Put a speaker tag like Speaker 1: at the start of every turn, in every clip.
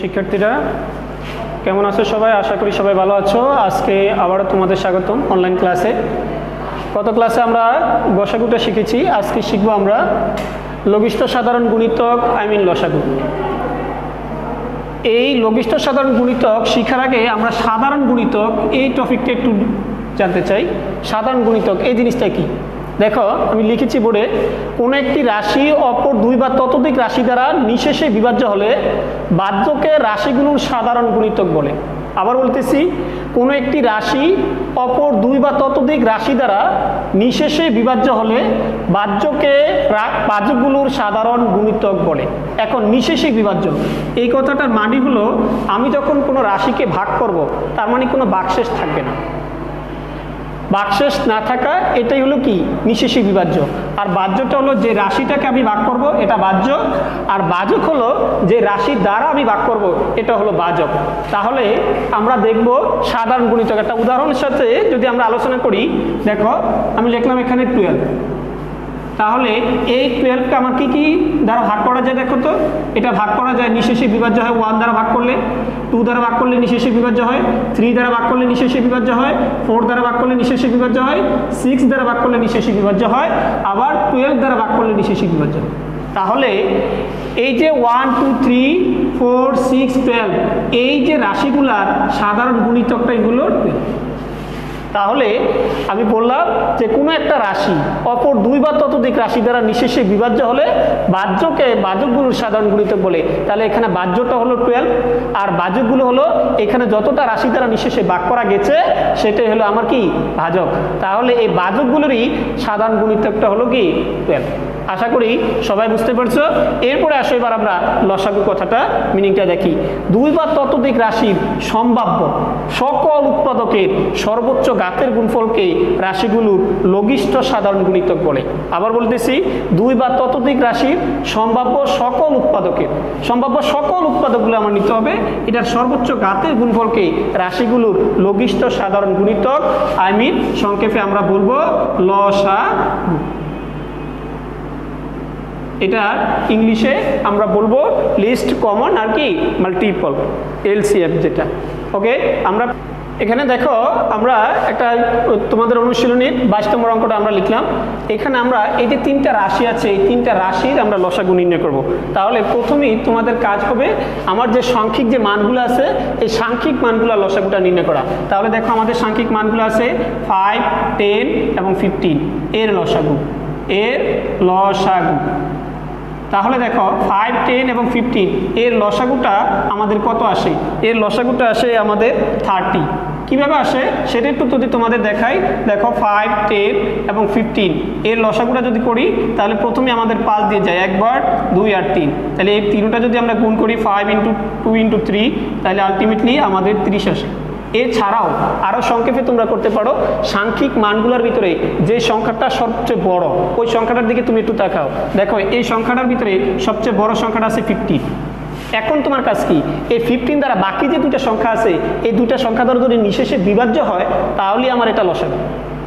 Speaker 1: শিক্ষার্থীরা কেমন আছো সবাই? আশা করি সবাই ভালো আছো। আজকে আবারও তোমাদের স্বাগতম অনলাইন ক্লাসে। গত ক্লাসে আমরা গসাগুটা শিখেছি, আজকে শিখবো আমরা লঘিষ্ঠ সাধারণ গুণিতক লসাগু। এই লঘিষ্ঠ সাধারণ গুণিতক শিখার আগে আমরা সাধারণ গুণিতক এই টপিকটা একটু জানতে চাই। সাধারণ গুণিতক এই জিনিসটা কি? দেখো আমি লিখেছি বোর্ডে, কোনো একটি রাশি অপর দুই বা ততোধিক রাশি দ্বারা নিঃশেষে বিভাজ্য হলে বাহ্যকে রাশিগুলোর সাধারণ গুণিতক বলে। আবার বলতেছি, কোনো একটি রাশি অপর দুই বা ততোধিক রাশি দ্বারা নিঃশেষে বিভাজ্য হলে বাহ্যকগুলোর সাধারণ গুণিতক বলে। এখন নিঃশেষে বিভাজ্য এই কথাটার মানে হলো, আমি যখন কোনো রাশিকে ভাগ করব তার মানে কোনো ভাগশেষ থাকবে না। ভাগশেষ না থাকা এটাই হলো কি নিঃশেষে বিভাজ্য। আর বাহ্যটা হলো যে রাশিটাকে আমি ভাগ করব এটা বাহ্য, আর ভাজক হলো যে রাশির দ্বারা আমি ভাগ করব এটা হলো ভাজক। তাহলে আমরা দেখব সাধারণ গুণিতক। একটা উদাহরণের সাথে যদি আমরা আলোচনা করি, দেখো আমি লিখলাম এখানে 12। তাহলে এই 12কে আমার কি কি দ্বারা ভাগ করা যায়? দেখো তো, এটা ভাগ করা যায় নিঃশেষে বিভাজ্য হয় 1 দ্বারা ভাগ করলে, 2 দ্বারা ভাগ করলে নিঃশেষে বিভাজ্য হয়, 3 দ্বারা ভাগ করলে নিঃশেষে বিভাজ্য হয়, 4 দ্বারা ভাগ করলে নিঃশেষে বিভাজ্য হয়, 6 দ্বারা ভাগ করলে নিঃশেষে বিভাজ্য হয়, আবার 12 দ্বারা ভাগ করলে নিঃশেষে বিভাজ্য হয়। তাহলে এই যে 1 2 3 4 6 12 এই যে রাশিগুলার সাধারণ গুণিতকটা এগুলো 12। তাহলে আমি বললাম যে কোনো একটা রাশি অপর দুই বা ততোধিক রাশি দ্বারা নিঃশেষে বিভাজ্য হলে বাহ্যকগুলোর সাধারণ গুণিতক বলে। তাহলে এখানে বাহ্যটা হলো 12 আর বাহ্যকগুলো হলো এখানে যতটা রাশি দ্বারা নিঃশেষে ভাগ করা গেছে সেটাই হলো আমার কি ভাজক। তাহলে এই বাহ্যকগুলোরই সাধারণ গুণিতকটা হলো কি 12। আশা করি সবাই বুঝতে পারছো। এরপরে আসো এবার আমরা লসাগু কথাটা মিনিংটা দেখি। দুই বা ততোধিক রাশির সম্ভাব্য সকল উৎপাদকের সর্বোচ্চ ঘাতের গুণফলকে রাশিগুলোর লঘিষ্ঠ সাধারণ গুণিতক বলে। আবার বলতেছি, দুই বা ততোধিক রাশির সম্ভাব্য সকল উৎপাদকগুলো আমার নিতে হবে, এটার সর্বোচ্চ ঘাতের গুণফলকে রাশিগুলোর লঘিষ্ঠ সাধারণ গুণিতক সংক্ষেপে আমরা বলবো লসাগু। এটা ইংলিশে আমরা বলবো লিস্ট কমন আর কি মাল্টিপল, এলসিএম যেটা। ওকে, আমরা এখানে দেখো আমরা একটা তোমাদের অনুশীলনীর 22 নম্বর অঙ্কটা আমরা লিখলাম। এখানে আমরা এই যে 3টা রাশি আছে, এই 3টা রাশির আমরা লসাগু নির্ণয় করব। তাহলে প্রথমেই তোমাদের কাজ হবে আমার যে সাংখ্যিক যে মানগুলো আছে এই সাংখ্যিক মানগুলো লসাগুটা নির্ণয় করা। তাহলে দেখো আমাদের সাংখ্যিক মানগুলো আছে 5, 10 এবং 15 এর লসাগু। তাহলে দেখো 5, 10 এবং 15 এর লসাগুটা আমাদের কত আসে? এর লসাগুটা আসে আমাদের 30। কিভাবে আসে সেটা একটু যদি তোমাদের দেখাই। দেখো 5, 10 এবং 15 এর লসাগুটা যদি করি তাহলে প্রথমে আমাদের 5 দিয়ে যায়, 1 বার 2 আর 3। তাহলে এই 3টা যদি আমরা গুণ করি 5 × 2 × 3 তাহলে আলটিমেটলি আমাদের 30 আসে। এছাড়াও আরও সংক্ষেপে তোমরা করতে পারো, সাংখ্যিক মানগুলোর ভিতরে যে সংখ্যাটা সবচেয়ে বড় ওই সংখ্যাটার দিকে তুমি একটু তাকাও। দেখো এই সংখ্যাটার ভিতরে সবচেয়ে বড় সংখ্যাটা আছে 15। এখন তোমার কাজ কি? এই 15 দ্বারা বাকি যে দুইটা সংখ্যা আছে এই দুইটা সংখ্যা দ্বারা যদি নিঃশেষে বিভাজ্য হয় তাহলেই আমার এটা লসাগু।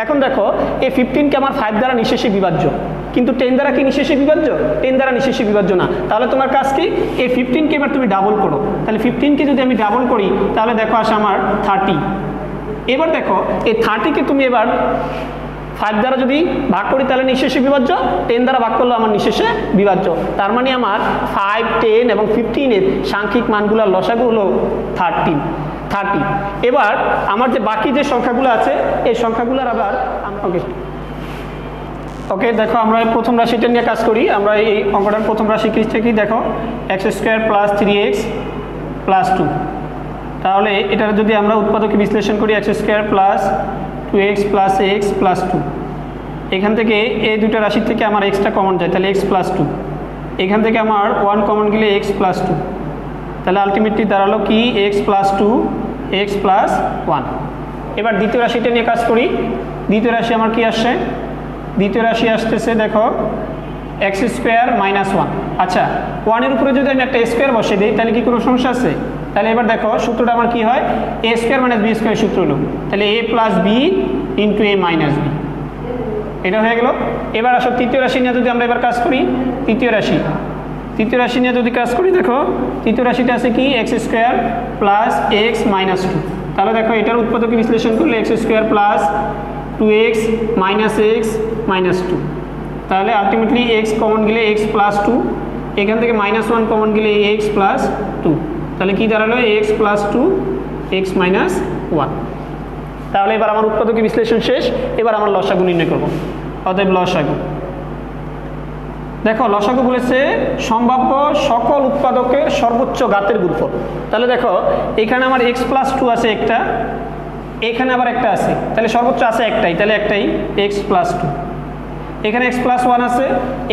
Speaker 1: এখন দেখো এই 15কে আমার 5 দ্বারা নিঃশেষে বিভাজ্য, কিন্তু 10 দ্বারা কি নিঃশেষে বিভাজ্য? 10 দ্বারা নিঃশেষে বিভাজ্য না। তাহলে তোমার কাজ কি? এই 15কে এবার তুমি ডাবল করো। তাহলে 15কে যদি আমি ডাবল করি তাহলে দেখো আসে আমার 30। এবার দেখো এই 30কে তুমি এবার 5 দ্বারা যদি ভাগ করি তাহলে নিঃশেষে বিভাজ্য, 10 দ্বারা ভাগ করলে আমার নিঃশেষে বিভাজ্য। তার মানে আমার 5, 10 এবং 15 এর সাংখ্যিক মানগুলোর লসাগু হলো 30। এবার আমার যে বাকি যে সংখ্যাগুলো আছে এই সংখ্যাগুলোর আবার ওকে দেখো আমরা প্রথম রাশিটা নিয়ে কাজ করি। আমরা এই অঙ্কটার প্রথম রাশি কি দেখো x² + 3x + 2। তাহলে এটা যদি আমরা উৎপাদকে বিশ্লেষণ করি x² + 2x + x + 2, এখান থেকে এই দুটো রাশির থেকে আমার xটা কমন যায়, তাহলে x + 2। এখান থেকে আমার 1 কমন গেলে x + 2, তাহলে আলটিমেটলি দাঁড়ালো কি x + 2 x + 1। এবার দ্বিতীয় রাশিটা নিয়ে কাজ করি। দ্বিতীয় রাশি আমার কি আসছে? দ্বিতীয় রাশি আসতেছে দেখো x² - 1। আচ্ছা, 1-এর উপরে যদি আমি একটা স্কোয়ার বসে দিই তাহলে কি কোনো সমস্যা আছে? তাহলে এবার দেখো সূত্রটা আমার কি হয়? a² - b² সূত্র হলো, তাহলে a + b × a - b, এটা হয়ে গেল। এবার আসো তৃতীয় রাশি নিয়ে যদি আমরা এবার কাজ করি। তৃতীয় রাশি তৃতীয় রাশি নিয়ে যদি কাজ করি, দেখো তৃতীয় রাশিটা আছে কি x square plus x minus two. তাহলে দেখো এটার উৎপাদকে বিশ্লেষণ করলে x square plus 2x minus x minus two. তাহলে আলটিমেটলি এক্স কমন গেলে এক্স প্লাস টু, এখান থেকে -1 কমন গেলে এক্স প্লাস টু। তাহলে কি দাঁড়ালো x plus two x minus one. তাহলে এবার আমার উৎপাদকে বিশ্লেষণ শেষ। এবার আমার লসাগু নির্ণয় করব। অতএব লসাগু, দেখো লসাগু বলেছে সম্ভাব্য সকল উৎপাদকের সর্বোচ্চ ঘাতের গুণফল। তাহলে দেখো এখানে আমার এক্স প্লাস টু আছে একটা, এখানে আবার একটা আছে, তাহলে সর্বোচ্চ আছে একটাই, তাহলে একটাই এক্স প্লাস টু। এখানে এক্স প্লাস ওয়ান আছে,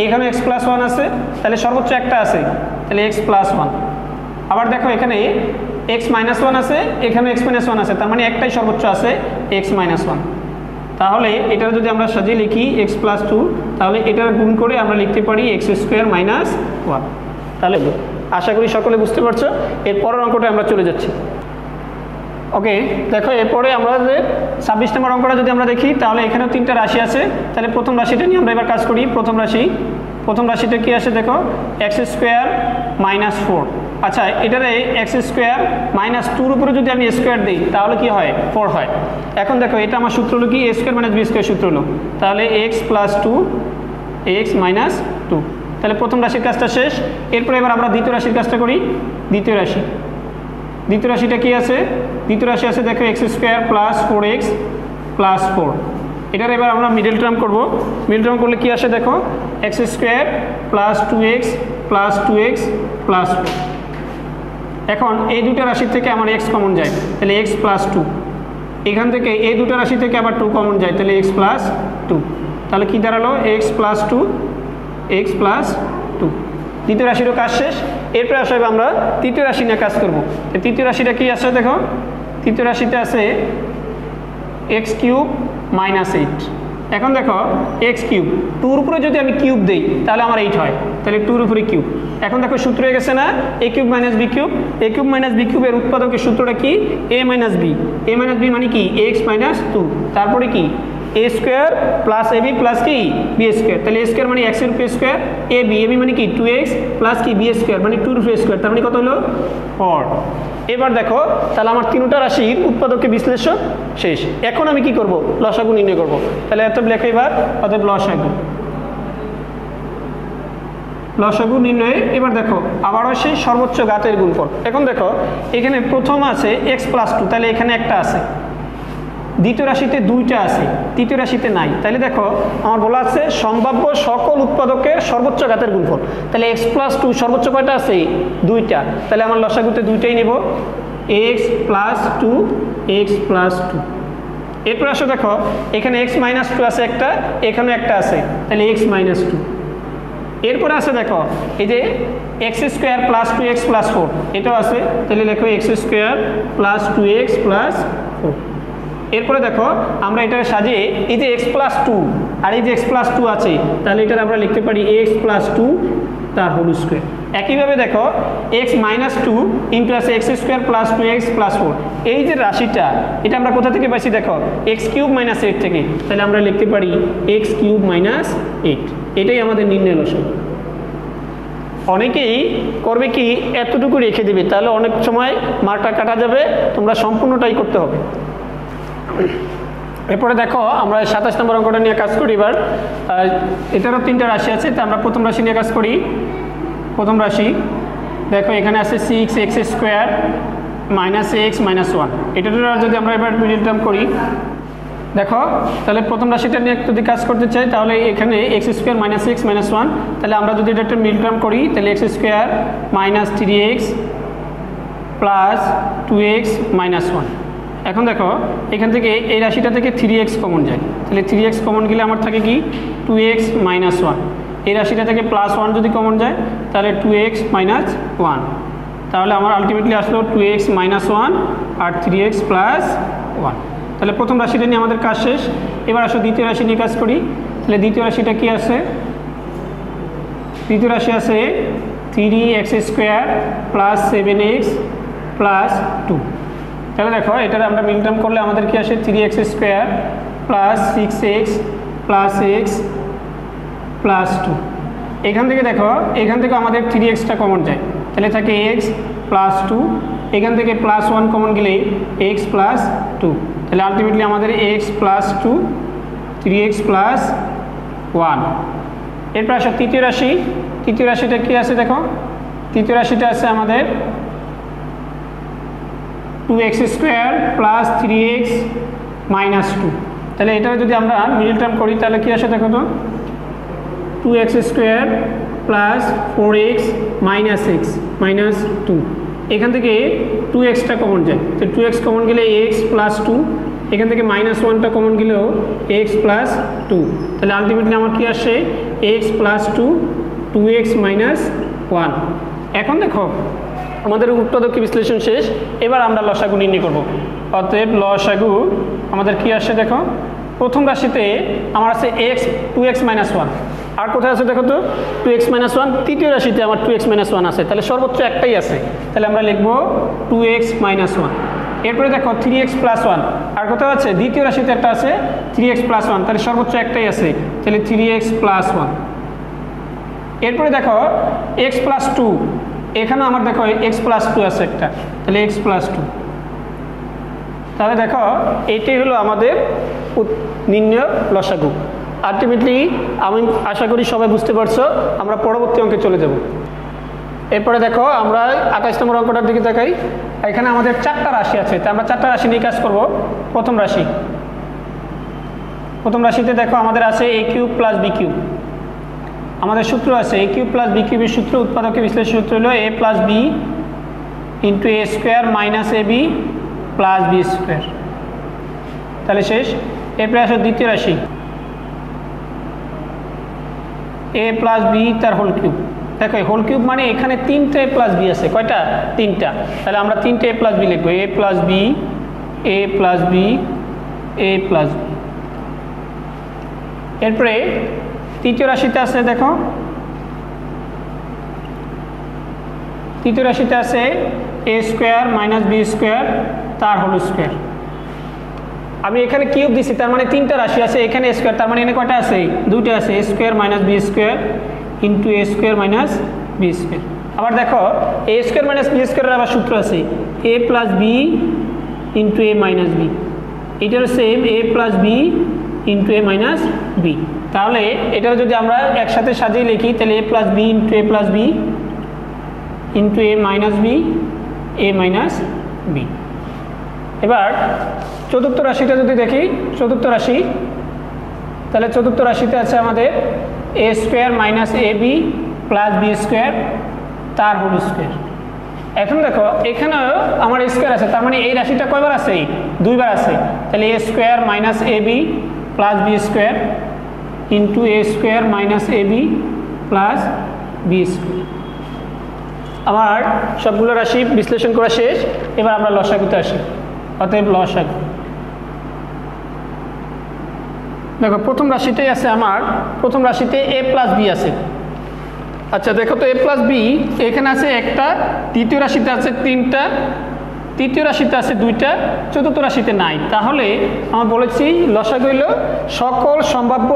Speaker 1: এখানে এক্স প্লাস ওয়ান আছে, তাহলে সর্বোচ্চ একটা আছে, তাহলে এক্স প্লাস ওয়ান। আবার দেখো এখানে এক্স মাইনাস ওয়ান আছে, এখানে এক্স মাইনাস ওয়ান আছে, তার মানে একটাই সর্বোচ্চ আছে এক্স মাইনাস ওয়ান। তাহলে এটা যদি আমরা সাজিয়ে লিখি এক্স প্লাস টু, তাহলে এটার গুণ করে আমরা লিখতে পারি এক্স স্কোয়ার মাইনাস ওয়ান। তাহলে আশা করি সকলে বুঝতে পারছো। এর পরের অঙ্কটা আমরা চলে যাচ্ছি। ওকে, দেখো এরপরে আমাদের 26 নম্বর অঙ্কটা যদি আমরা দেখি, তাহলে এখানেও 3টা রাশি আছে। তাহলে প্রথম রাশিটা নিয়ে আমরা এবার কাজ করি। প্রথম রাশিটা কি আসে দেখো এক্স স্কোয়ার মাইনাস 4। আচ্ছা, এটারে এক্স স্কোয়ার মাইনাস টুর উপরে যদি আমি স্কোয়ার দিই তাহলে কি হয় 4 হয়। এখন দেখো এটা আমার সূত্র হলো কি a square minus b square সূত্র হলো, তাহলে x plus two x minus two. তাহলে প্রথম রাশির কাজটা শেষ। এরপরে এবার আমরা দ্বিতীয় রাশির কাজটা করি। দ্বিতীয় রাশিটা কি আছে? দ্বিতীয় রাশি আছে দেখো x square plus 4x plus 4। এটার এবার আমরা মিডল টার্ম করব। মিডল টার্ম করলে কি আসে দেখো x square plus 2x plus 2x plus 4। এখন এই দুটো রাশি থেকে আমার x কমন যায়, তাহলে x প্লাস 2। এখান থেকে এই দুটো রাশি থেকে আবার 2 কমন যায়, তাহলে x প্লাস 2। তাহলে কি দাঁড়ালো x প্লাস 2 x প্লাস 2। দ্বিতীয় রাশিরও কাজ শেষ। এরপরে আসলে আমরা তৃতীয় রাশি নিয়ে কাজ করব। তৃতীয় রাশিটা কি আছে দেখো, তৃতীয় রাশিতে আছে এক্স কিউব মাইনাস 8। এখন দেখো এক্স কিউব টুর উপরে যদি আমি কিউব দিই তাহলে আমার 8 হয়, তাহলে টুর উপরে কিউব। এখন দেখো সূত্র হয়ে গেছে না এ কিউব মাইনাস বি কিউব। এ কিউব মাইনাস বি কিউবের উৎপাদকের সূত্রটা কি এ মাইনাস বি। এ মাইনাস বি মানে কি এক্স মাইনাস 2, তারপরে কি a square plus A B plus কি বি স্কোয়ার। তাহলে এ স্কোয়ার মানে এক্সের উপরে স্কোয়ার, এ বি মানে কি 2x প্লাস কি বি স্কোয়ার মানে 2 উপরে স্কোয়ার, তার মানে কত হলো 4। এবার দেখো তাহলে আমার তিনটা রাশির উৎপাদকের বিশ্লেষণ শেষ। এখন আমি কি করব লসাগু নির্ণয় করব। তাহলে এত লেখো এবার অতএব লসাগু নির্ণয়ে এবার দেখো আবারও সেই সর্বোচ্চ ঘাতের গুণফল। এখন দেখো এখানে প্রথম আছে এক্স প্লাস 2, তাহলে এখানে একটা আছে। দ্বিতীয় রাশিতে 2টা আছে, তৃতীয় রাশিতে নাই। তাহলে দেখো আমার বলা আছে সম্ভাব্য সকল উৎপাদকের সর্বোচ্চ ঘাতের গুণফল। তাহলে এক্স প্লাস 2 সর্বোচ্চ কয়টা আছে 2টা, তাহলে আমার লসাগুতে 2টাই নেব এক্স প্লাস 2 এক্স প্লাস 2। এরপর আসো দেখো এখানে এক্স মাইনাস 2 আছে একটা, এখানে একটা আছে, তাহলে এক্স মাইনাস 2। এরপরে আছে দেখো এই যে x square plus 2x plus 4, এটাও আছে, তাহলে লেখো x square plus 2x plus 4। এরপরে দেখো আমরা এটা সাজিয়ে এই যে এক্স প্লাস 2 আর এই যে এক্স প্লাস 2 আছে, তাহলে এটা আমরা লিখতে পারি এক্স প্লাস 2 তার হোল স্কোয়ার। একইভাবে দেখো এক্স মাইনাস 2 ইন্টু আছে x square plus 2x plus 4। এই যে রাশিটা এটা আমরা কোথা থেকে পাইছি দেখো এক্স কিউব মাইনাস 8 থেকে, তাহলে আমরা লিখতে পারি এক্স কিউব মাইনাস 8। এটাই আমাদের নির্ণয় লসাগু। অনেকেই করবে কি এতটুকু রেখে দিবে, তাহলে অনেক সময় মার্কটা কাটা যাবে, তোমরা সম্পূর্ণটাই করতে হবে। এরপরে দেখো আমরা 27 নম্বর অঙ্কটা নিয়ে কাজ করি। এবার এটারও 3টা রাশি আছে, তা আমরা প্রথম রাশি নিয়ে কাজ করি। প্রথম রাশি দেখো এখানে আছে 6x square minus x minus 1। এটার যদি আমরা এবার মিডল টার্ম করি, দেখো তাহলে প্রথম রাশিটা নিয়ে যদি কাজ করতে চাই তাহলে এখানে x square minus x minus 1। তাহলে আমরা যদি এটা একটা মিডল টার্ম করি তাহলে x square minus 3x plus 2x minus 1। এখন দেখো এখান থেকে এই রাশিটা থেকে 3x কমন যায়, তাহলে 3x কমন গেলে আমার থাকে কি 2x মাইনাস 1। এই রাশিটা থেকে প্লাস 1 যদি কমন যায় তাহলে 2x মাইনাস 1। তাহলে আমার আলটিমেটলি আসলো 2x মাইনাস 1 আর 3x প্লাস 1। তাহলে প্রথম রাশিটা নিয়ে আমাদের কাজ শেষ। এবার আসো দ্বিতীয় রাশি নিয়ে কাজ করি। তাহলে দ্বিতীয় রাশিটা কি আছে? দ্বিতীয় রাশি আছে 3x square plus 7x plus 2। তাহলে দেখো এটা আমরা মিল টার্ম করলে আমাদের কি আসে 3x square plus 6x plus x plus 2। এখান থেকে দেখো, এখান থেকে আমাদের 3xটা কমন যায়, তাহলে থাকে x প্লাস 2, এখান থেকে প্লাস 1 কমন গেলে x প্লাস 2, তাহলে আলটিমেটলি আমাদের x প্লাস 2 3x প্লাস 1। এরপর আসো তৃতীয় রাশি। তৃতীয় রাশিটা কী আছে দেখো, তৃতীয় রাশিটা আছে আমাদের 2x square plus 3x minus 2, তাহলে এটা যদি আমরা মিডল টার্ম করি তাহলে কী আসে দেখো তো, 2x square plus 4x minus x minus 2, এখান থেকে 2xটা কমন যায়, তো 2x কমন গেলে x প্লাস 2, এখান থেকে মাইনাস 1টা কমন গেলেও x প্লাস 2, তাহলে আলটিমেটলি আমার কী আসে x প্লাস 2 2x মাইনাস 1। এখন দেখো আমাদের উৎপাদক বিশ্লেষণ শেষ, এবার আমরা লসাগু নির্ণয় করব। অতএব লসাগু আমাদের কি আসে দেখো, প্রথম রাশিতে আমার আছে x 2x মাইনাস 1, আর কোথায় আছে দেখো তো 2x মাইনাস 1, তৃতীয় রাশিতে আমার 2x মাইনাস 1 আছে, তাহলে সর্বোচ্চ একটাই আছে, তাহলে আমরা লিখব 2x মাইনাস 1। এরপরে দেখো 3x প্লাস 1, আর কোথাও আছে দ্বিতীয় রাশিতে একটা আছে 3x প্লাস 1, তাহলে সর্বোচ্চ একটাই আছে, তাহলে 3x প্লাস 1। এরপরে দেখো x প্লাস 2, এখানে আমার দেখো x প্লাস 2 আছে একটা, তাহলে x প্লাস 2, তাহলে দেখো এইটাই হলো আমাদের নির্ণয় লসাগু। আলটিমেটলি আমি আশা করি সবাই বুঝতে পারছো, আমরা পরবর্তী অঙ্কে চলে যাব। এরপরে দেখো আমরা 28 নম্বর অঙ্কটার দিকে তাকাই, এখানে আমাদের 4টা রাশি আছে, তাই আমরা 4টা রাশি নিয়ে কাজ করব। প্রথম রাশি, প্রথম রাশিতে দেখো আমাদের আছে a cube plus b cube, আমাদের সূত্র আছে a কিউব প্লাস b কিউবের সূত্র, উৎপাদকের বিশ্লেষণ সূত্র হলো a plus b into a square minus ab plus b square, তাহলে শেষ। এরপরে আসো দ্বিতীয় রাশি a প্লাস b তার হোল কিউব, দেখো হোল কিউব মানে এখানে 3টা a প্লাস b আছে, কয়টা 3টা, তাহলে আমরা 3টে a প্লাস b লিখবো, a plus b a plus b a plus b। এরপরে তৃতীয় রাশিতে আছে দেখো, তৃতীয় রাশিতে আছে a square minus b square তার হোল স্কোয়ার, আমি এখানে কিউব দিছি তার মানে 3টা রাশি আছে, এখানে a স্কোয়ার তার মানে এখানে কয়টা আছে 2টা আছে, a square minus b square into a square minus b square. আবার দেখো a স্কোয়ার মাইনাস b স্কোয়ারের আবার সূত্র আছে a plus b into a minus b, এটার same a plus b into a minus b, তাহলে এটা যদি আমরা একসাথে সাজিয়ে লিখি তাহলে a plus b into a plus b into a minus b a minus b। এবার চতুর্থ রাশিটা যদি দেখি, চতুর্থ রাশি, তাহলে চতুর্থ রাশিতে আছে আমাদের a square minus ab plus b square তার হোল স্কোয়ার। এখন দেখো এখানেও আমার স্কোয়ার আছে, তার মানে এই রাশিটা কয়বার আছে 2বার আছে, তাহলে a square minus ab plus b square into a square minus ab plus b square. আমার সবগুলো রাশি বিশ্লেষণ করা শেষ, এবার আমরা লসাগুতে আসি। অতএব লসাগু দেখো প্রথম রাশিতেই আছে আমার, প্রথম রাশিতে a প্লাস b আছে, আচ্ছা দেখো তো a প্লাস b এখানে আছে একটা, দ্বিতীয় রাশিতে আছে 3টা, তৃতীয় রাশিতে আছে 2টা, চতুর্থ রাশিতে নাই, তাহলে আমরা বলেছি লসাগু হইল সকল সম্ভাব্য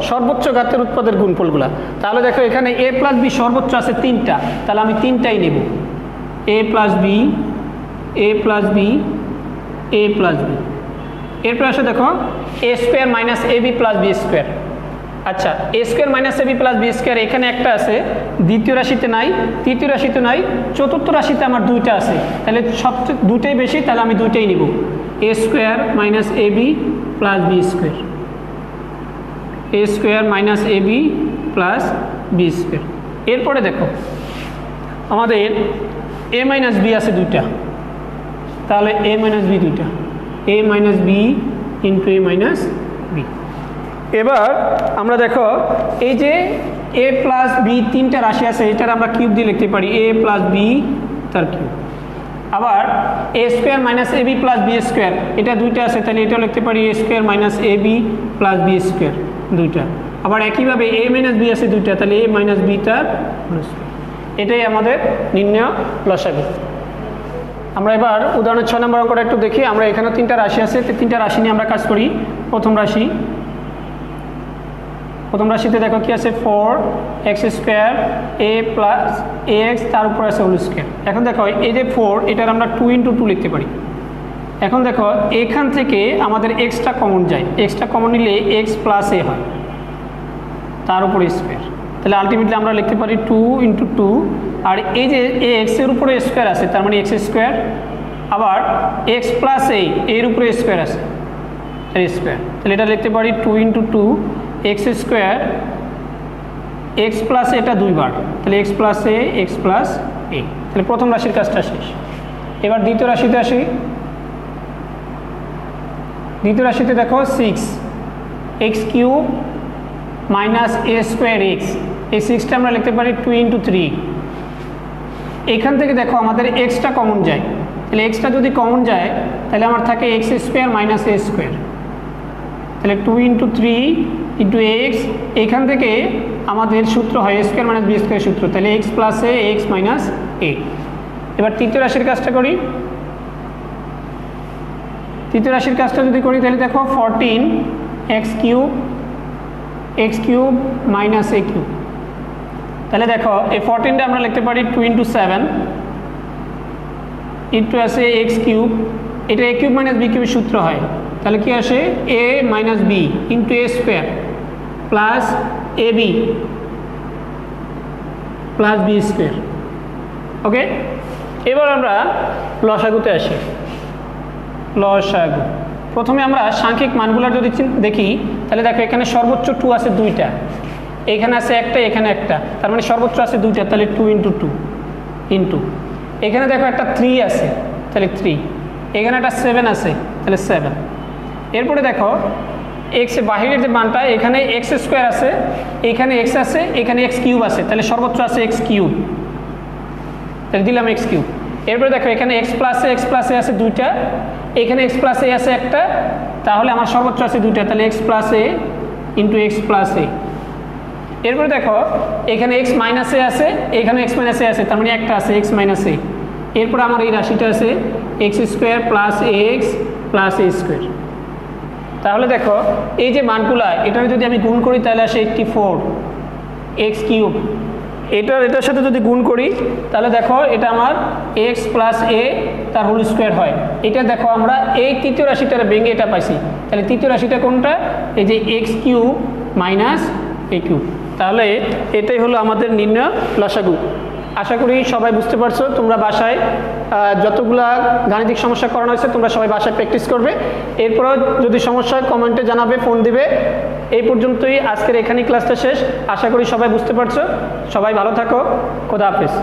Speaker 1: সর্বোচ্চ ঘাতের উৎপাদের গুণফলগুলা। তাহলে দেখো এখানে a প্লাস b সর্বোচ্চ আছে 3টা, তাহলে আমি 3টাই নেব, a plus b a plus b a plus b। এরপর আসে দেখো a square minus ab plus b square, আচ্ছা a square minus ab plus b square এখানে একটা আছে, দ্বিতীয় রাশিতে নাই, তৃতীয় রাশিতে নাই, চতুর্থ রাশিতে আমার 2টা আছে, তাহলে সবচেয়ে 2টাই বেশি, তাহলে আমি 2টাই নিব, a square minus ab plus b square, a square minus ab plus b square. এরপরে দেখো আমাদের a মাইনাস b আছে 2টা, তাহলে a মাইনাস b 2টা, a minus b into a minus b। এবার আমরা দেখো এই যে a প্লাস b 3টা রাশি আছে, এটার আমরা কিউব দিয়ে লিখতে পারি a প্লাস b তার কিউব। আবার a square minus ab plus b square এটা 2টা আছে, তাহলে এটাও লিখতে পারি a square minus ab plus b square 2টা। আবার একইভাবে a মাইনাস b আছে 2টা, তাহলে a মাইনাস b তার হোল স্কোয়ার। এটাই আমাদের নির্ণয় লসাগু। আমরা এবার উদাহরণের 6 নম্বর অঙ্কটা একটু দেখি। আমরা এখানে 3টা রাশি আছে, 3টা রাশি নিয়ে আমরা কাজ করি। প্রথম রাশি প্রথম রাশিতে দেখো কি আছে 4x square a plus ax তার উপর আছে হোল স্কোয়ার। এখন দেখো এই যে 4 এটার আমরা 2 × 2 লিখতে পারি। এখন দেখো এখান থেকে আমাদের এক্সটা কমন যায়, এক্সটা কমন নিলে x প্লাস a হয় তার উপর স্কোয়ার। তাহলে আলটিমেটলি আমরা লিখতে পারি 2 × 2, আর এই যে এক্স এর উপরে স্কোয়ার আছে তার মানে এক্স স্কোয়ার, আবার এক্স প্লাস এর উপরে স্কোয়ার আছে স্কোয়ার। তাহলে এটা লিখতে পারি 2 × 2 এক্স স্কোয়ার, এক্স প্লাস এটা দুইবার, তাহলে এক্স প্লাস এ। তাহলে প্রথম রাশির কাজটা শেষ। এবার দ্বিতীয় রাশিতে আসি। দ্বিতীয় রাশিতে দেখো 6x³ minus a square x, এই 6টা আমরা লিখতে পারি 2 × 3। এখান থেকে দেখো আমাদের এক্সটা কমন যায়, তাহলে এক্সটা যদি কমন যায় তাহলে আমার থাকে x square minus a square, তাহলে 2 × 3 × x। এখান থেকে আমাদের সূত্র হয় a square minus b square সূত্র, তাহলে x plus a x minus a। এবার তৃতীয় রাশির কাজটা করি। তৃতীয় রাশির কাজটা যদি করি তাহলে দেখো 14x³ মাইনাস a³। তাহলে দেখো এই 14টা আমরা লিখতে পারি 2 × 7 ইন্টু আছে x³ এটা a³ মাইনাস b³ সূত্র হয়, তাহলে কি আসে a minus b into a square plus ab plus b square. Okay, এবার আমরা লসাগুতে আসি। লসাগু প্রথমে আমরা সাংখ্যিক মানগুলোর যদি দেখি তাহলে দেখো এখানে সর্বোচ্চ 2 আছে 2টা, এখানে আছে একটা, এখানে একটা, তার মানে সর্বোচ্চ আছে 2টা, তাহলে 2 × 2 ইন্টু এখানে দেখো একটা 3 আছে তাহলে 3, এখানে একটা 7 আছে তাহলে 7। এরপরে দেখো এক্স বাহিরের যে মানটা এখানে এক্স স্কোয়ার আছে, এখানে এক্স আছে, এখানে x³ আছে, তাহলে সর্বোচ্চ আছে x³, তাহলে দিলাম x³। এরপরে দেখো এখানে x প্লাস এ আছে 2টা, এখানে x প্লাস এ আছে একটা, তাহলে আমার সর্বোচ্চ আছে 2টা, তাহলে x প্লাস এ ইন্টু x প্লাস এ। এরপরে দেখো এখানে x মাইনাস এ আছে, এখানে x মাইনাস এ আছে, তার মানে একটা আছে x মাইনাস এ। এরপর আমার এই রাশিটা আছে x square plus ax plus a square. তাহলে দেখো এই যে মানগুলা এটার যদি আমি গুণ করি তাহলে আসে 84x³ এটার সাথে যদি গুণ করি তাহলে দেখো এটা আমার x প্লাস a তার হোল স্কোয়ার হয়। এটা দেখো আমরা এই তৃতীয় রাশিটার ভেঙে এটা পাইছি, তাহলে তৃতীয় রাশিটা কোনটা, এই যে x³ মাইনাস a³। তাহলে এটাই হলো আমাদের নির্ণয় লসাগু। আশা করি সবাই বুঝতে পারছো। তোমরা বাসায় যতগুলা গাণিতিক সমস্যা করানো হয়েছে তোমরা সবাই বাসায় প্র্যাকটিস করবে। এরপরও যদি সমস্যা কমেন্টে জানাবে, ফোন দিবে। এই পর্যন্তই আজকের এখানেই ক্লাসটা শেষ। আশা করি সবাই বুঝতে পারছো। সবাই ভালো থাকো। খোদা হাফেজ।